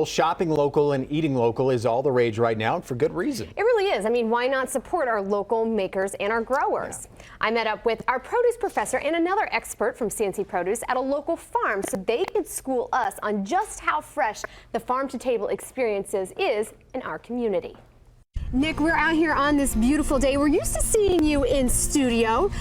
Shopping local and eating local is all the rage right now, and for good reason. It really is. I mean, why not support our local makers and our growers? Yeah. I met up with our produce professor and another expert from C&C Produce at a local farm so they could school us on just how fresh the farm-to-table experiences is in our community. Nick, we're out here on this beautiful day. We're used to seeing you in studio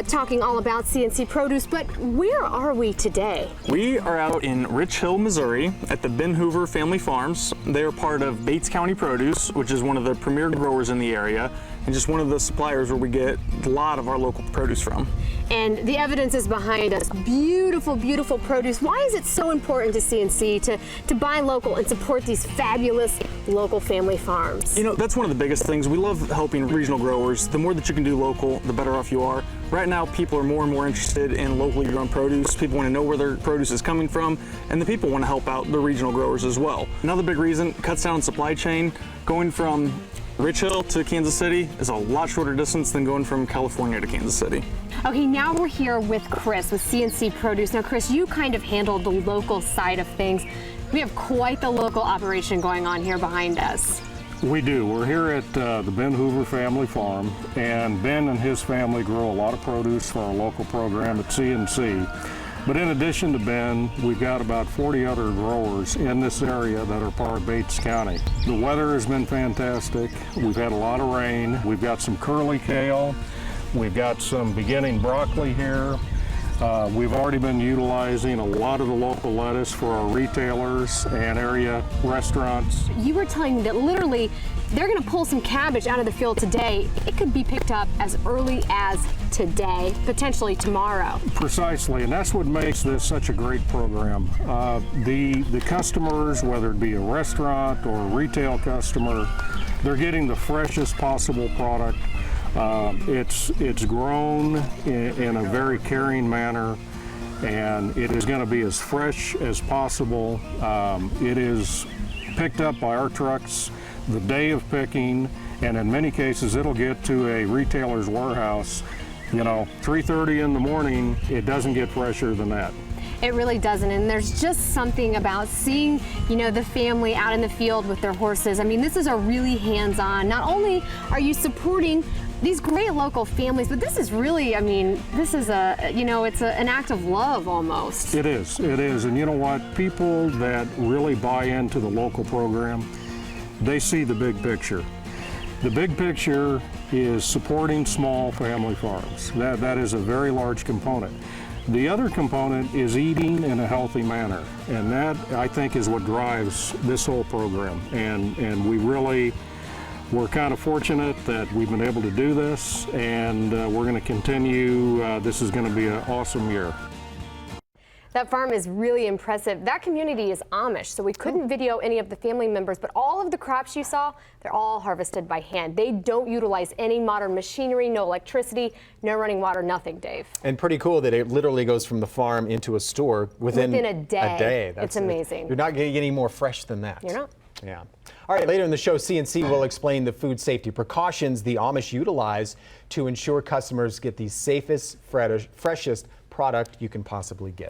talking all about C&C Produce, but where are we today? We are out in Rich Hill, Missouri at the Ben Hoover Family Farms. They are part of Bates County Produce, which is one of the premier growers in the area and just one of the suppliers where we get a lot of our local produce from. And the evidence is behind us. Beautiful, beautiful produce. Why is it so important to C&C to buy local and support these fabulous local family farms? You know, that's one of the biggest things. We love helping regional growers. The more that you can do local, the better off you are. Right now, people are more and more interested in locally grown produce. People want to know where their produce is coming from, and the people want to help out the regional growers as well. Another big reason, cuts down supply chain. Going from Rich Hill to Kansas City is a lot shorter distance than going from California to Kansas City. Okay, now we're here with Chris with C&C Produce. Now, Chris, you kind of handled the local side of things. We have quite the local operation going on here behind us. We do. We're here at the Ben Hoover Family Farm, and Ben and his family grow a lot of produce for our local program at C&C. But in addition to Ben, we've got about 40 other growers in this area that are part of Bates County. The weather has been fantastic. We've had a lot of rain. We've got some curly kale. We've got some beginning broccoli here. We've already been utilizing a lot of the local lettuce for our retailers and area restaurants. You were telling me that literally they're going to pull some cabbage out of the field today. It could be picked up as early as today, potentially tomorrow. Precisely, and that's what makes this such a great program. The customers, whether it be a restaurant or a retail customer, they're getting the freshest possible product. It's grown in a very caring manner, and it is going to be as fresh as possible. It is picked up by our trucks the day of picking, and in many cases it'll get to a retailer's warehouse, 3:30 in the morning. It doesn't get fresher than that. It really doesn't, and there's just something about seeing, the family out in the field with their horses. I mean, this is a really hands-on. Not only are you supporting these great local families, but this is really, this is it's an act of love almost. It is, and you know what? People that really buy into the local program, they see the big picture. The big picture is supporting small family farms. That is a very large component. The other component is eating in a healthy manner, and that, I think, is what drives this whole program. And we're kind of fortunate that we've been able to do this, and we're going to continue. This is going to be an awesome year. That farm is really impressive. That community is Amish, so we couldn't video any of the family members, but all of the crops you saw, they're all harvested by hand. They don't utilize any modern machinery, no electricity, no running water, nothing, Dave. And pretty cool that it literally goes from the farm into a store within a day. It's amazing. You're not getting any more fresh than that. You're not. Yeah. All right, later in the show, C&C will explain the food safety precautions the Amish utilize to ensure customers get the safest, freshest product you can possibly get.